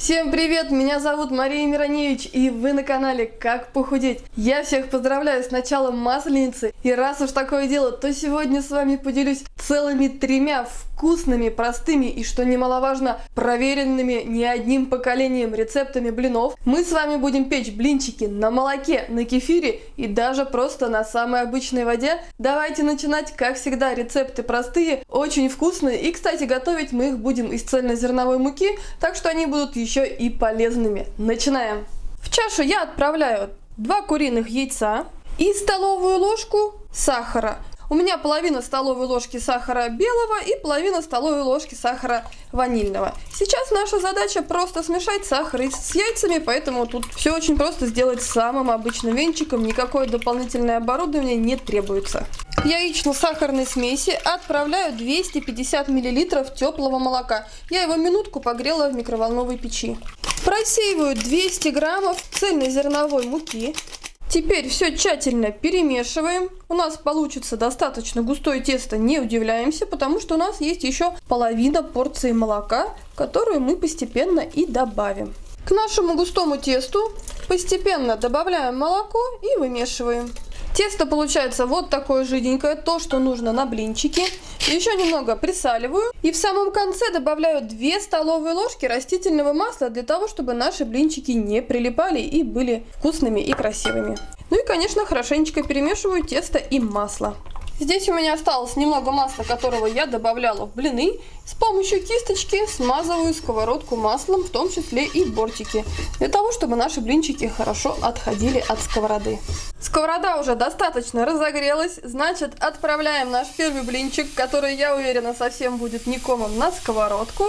Всем привет, меня зовут Мария Мироневич, и вы на канале Как похудеть. Я всех поздравляю с началом Масленицы, и раз уж такое дело, то сегодня с вами поделюсь целыми 3 вкусными, простыми и, что немаловажно, проверенными не одним поколением рецептами блинов. Мы с вами будем печь блинчики на молоке, на кефире и даже просто на самой обычной воде. Давайте начинать, как всегда, рецепты простые, очень вкусные, и, кстати, готовить мы их будем из цельнозерновой муки, так что они будут еще и полезными. Начинаем! В чашу я отправляю 2 куриных яйца и столовую ложку сахара. У меня половина столовой ложки сахара белого и половина столовой ложки сахара ванильного. Сейчас наша задача просто смешать сахар с яйцами, поэтому тут все очень просто сделать самым обычным венчиком, никакое дополнительное оборудование не требуется. В яично-сахарной смеси отправляю 250 мл теплого молока. Я его минутку погрела в микроволновой печи. Просеиваю 200 граммов цельнозерновой муки. Теперь все тщательно перемешиваем. У нас получится достаточно густое тесто, не удивляемся, потому что у нас есть еще половина порции молока, которую мы постепенно и добавим. К нашему густому тесту постепенно добавляем молоко и вымешиваем. Тесто получается вот такое жиденькое, то, что нужно на блинчики. Еще немного присаливаю. И в самом конце добавляю 2 столовые ложки растительного масла, для того, чтобы наши блинчики не прилипали и были вкусными и красивыми. Ну и, конечно, хорошенечко перемешиваю тесто и масло. Здесь у меня осталось немного масла, которого я добавляла в блины. С помощью кисточки смазываю сковородку маслом, в том числе и бортики, для того, чтобы наши блинчики хорошо отходили от сковороды. Сковорода уже достаточно разогрелась, значит, отправляем наш первый блинчик, который, я уверена, совсем будет не комом, на сковородку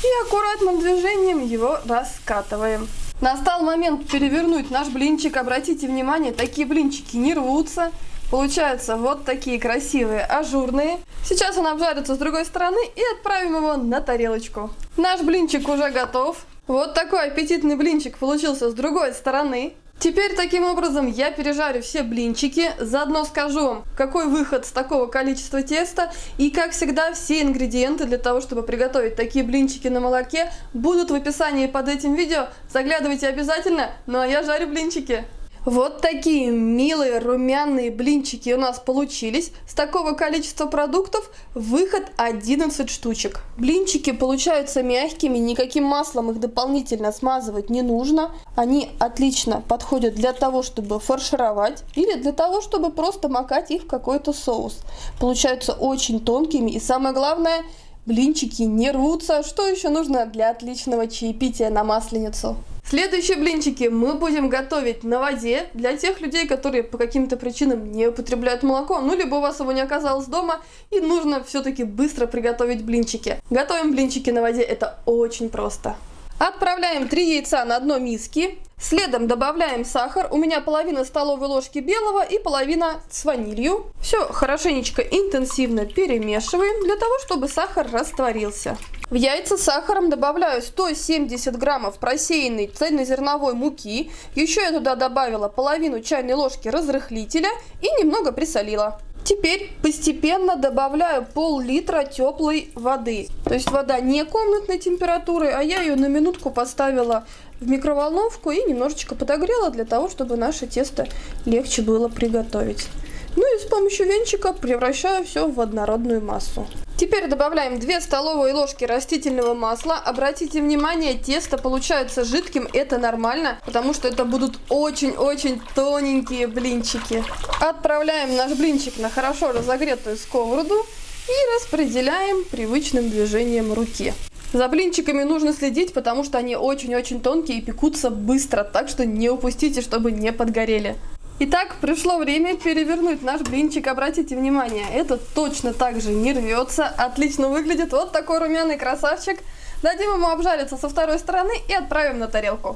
и аккуратным движением его раскатываем. Настал момент перевернуть наш блинчик. Обратите внимание, такие блинчики не рвутся. Получаются вот такие красивые, ажурные. Сейчас он обжарится с другой стороны и отправим его на тарелочку. Наш блинчик уже готов. Вот такой аппетитный блинчик получился с другой стороны. Теперь таким образом я пережарю все блинчики. Заодно скажу вам, какой выход с такого количества теста. И как всегда, все ингредиенты для того, чтобы приготовить такие блинчики на молоке, будут в описании под этим видео. Заглядывайте обязательно. Ну а я жарю блинчики. Вот такие милые румяные блинчики у нас получились. С такого количества продуктов выход 11 штучек. Блинчики получаются мягкими, никаким маслом их дополнительно смазывать не нужно. Они отлично подходят для того, чтобы фаршировать или для того, чтобы просто макать их в какой-то соус. Получаются очень тонкими и, самое главное, блинчики не рвутся. Что еще нужно для отличного чаепития на Масленицу? Следующие блинчики мы будем готовить на воде для тех людей, которые по каким-то причинам не употребляют молоко, ну либо у вас его не оказалось дома и нужно все-таки быстро приготовить блинчики. Готовим блинчики на воде, это очень просто. Отправляем 3 яйца на дно миски. Следом добавляем сахар. У меня половина столовой ложки белого и половина с ванилью. Все хорошенечко интенсивно перемешиваем, для того, чтобы сахар растворился. В яйца с сахаром добавляю 170 граммов просеянной цельнозерновой муки. Еще я туда добавила половину чайной ложки разрыхлителя и немного присолила. Теперь постепенно добавляю пол-литра теплой воды. То есть вода не комнатной температуры, а я ее на минутку поставила в микроволновку и немножечко подогрела, для того, чтобы наше тесто легче было приготовить. Ну и с помощью венчика превращаю все в однородную массу. Теперь добавляем 2 столовые ложки растительного масла. Обратите внимание, тесто получается жидким, это нормально, потому что это будут очень-очень тоненькие блинчики. Отправляем наш блинчик на хорошо разогретую сковороду и распределяем привычным движением руки. За блинчиками нужно следить, потому что они очень-очень тонкие и пекутся быстро, так что не упустите, чтобы не подгорели. Итак, пришло время перевернуть наш блинчик. Обратите внимание, это точно так же не рвется, отлично выглядит. Вот такой румяный красавчик. Дадим ему обжариться со второй стороны и отправим на тарелку.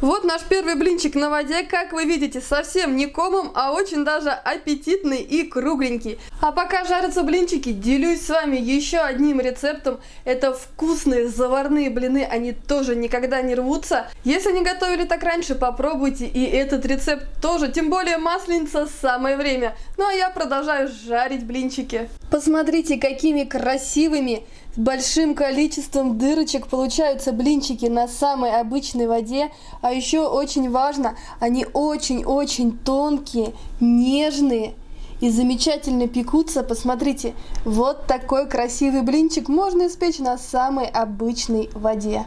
Вот наш первый блинчик на воде, как вы видите, совсем не комом, а очень даже аппетитный и кругленький. А пока жарятся блинчики, делюсь с вами еще одним рецептом. Это вкусные заварные блины, они тоже никогда не рвутся. Если не готовили так раньше, попробуйте и этот рецепт тоже, тем более Масленица самое время. Ну а я продолжаю жарить блинчики. Посмотрите, какими красивыми, С большим количеством дырочек получаются блинчики на самой обычной воде. А еще очень важно, они очень-очень тонкие, нежные и замечательно пекутся. Посмотрите, вот такой красивый блинчик можно испечь на самой обычной воде.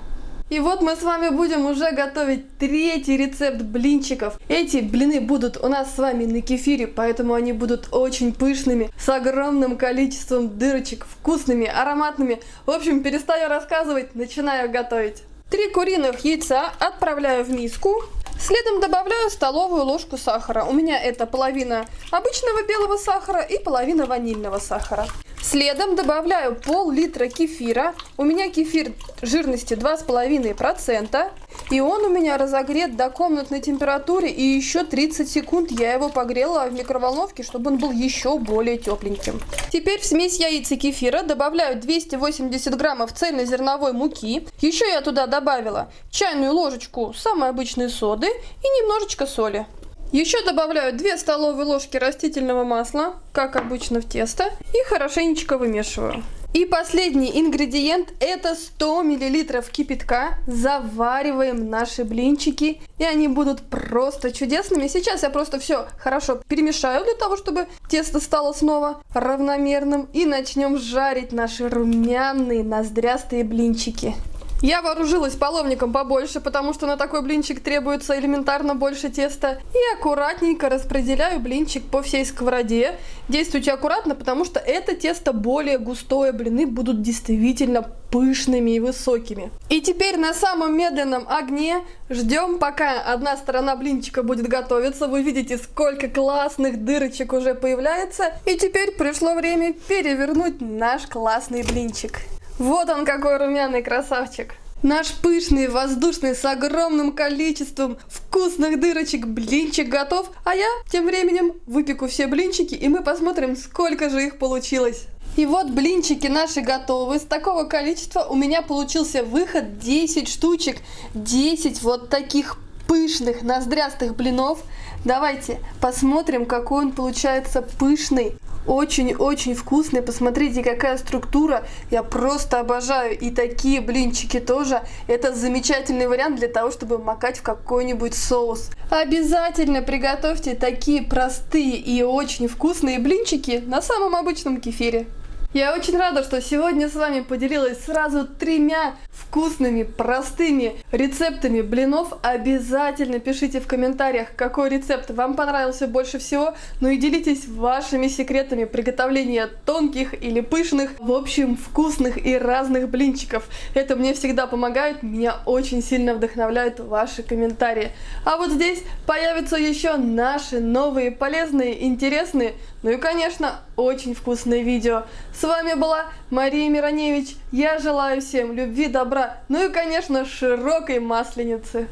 И вот мы с вами будем уже готовить третий рецепт блинчиков. Эти блины будут у нас с вами на кефире, поэтому они будут очень пышными, с огромным количеством дырочек, вкусными, ароматными. В общем, перестаю рассказывать, начинаю готовить. 3 куриных яйца отправляю в миску. Следом добавляю столовую ложку сахара. У меня это половина обычного белого сахара и половина ванильного сахара. Следом добавляю пол-литра кефира. У меня кефир жирности 2,5%. И он у меня разогрет до комнатной температуры. И еще 30 секунд я его погрела в микроволновке, чтобы он был еще более тепленьким. Теперь в смесь яиц и кефира добавляю 280 граммов цельнозерновой муки. Еще я туда добавила чайную ложечку самой обычной соды и немножечко соли. Еще добавляю 2 столовые ложки растительного масла, как обычно в тесто, и хорошенечко вымешиваю. И последний ингредиент – это 100 мл кипятка. Завариваем наши блинчики, и они будут просто чудесными. Сейчас я просто все хорошо перемешаю для того, чтобы тесто стало снова равномерным. И начнем жарить наши румяные ноздрястые блинчики. Я вооружилась половником побольше, потому что на такой блинчик требуется элементарно больше теста. И аккуратненько распределяю блинчик по всей сковороде. Действуйте аккуратно, потому что это тесто более густое, блины будут действительно пышными и высокими. И теперь на самом медленном огне ждем, пока одна сторона блинчика будет готовиться. Вы видите, сколько классных дырочек уже появляется. И теперь пришло время перевернуть наш классный блинчик. Вот он какой румяный красавчик. Наш пышный, воздушный, с огромным количеством вкусных дырочек блинчик готов. А я тем временем выпеку все блинчики, и мы посмотрим, сколько же их получилось. И вот блинчики наши готовы. С такого количества у меня получился выход 10 штучек. 10 вот таких пышных, ноздрястых блинов. Давайте посмотрим, какой он получается пышный. Очень-очень вкусный. Посмотрите, какая структура. Я просто обожаю. И такие блинчики тоже. Это замечательный вариант для того, чтобы макать в какой-нибудь соус. Обязательно приготовьте такие простые и очень вкусные блинчики на самом обычном кефире. Я очень рада, что сегодня с вами поделилась сразу 3 вкусными, простыми рецептами блинов. Обязательно пишите в комментариях, какой рецепт вам понравился больше всего. Ну и делитесь вашими секретами приготовления тонких или пышных, в общем, вкусных и разных блинчиков. Это мне всегда помогает, меня очень сильно вдохновляют ваши комментарии. А вот здесь появятся еще наши новые, полезные, интересные, ну и, конечно, очень вкусные видео. С вами была Мария Мироневич. Я желаю всем любви, добра, ну и, конечно, широкой масленицы.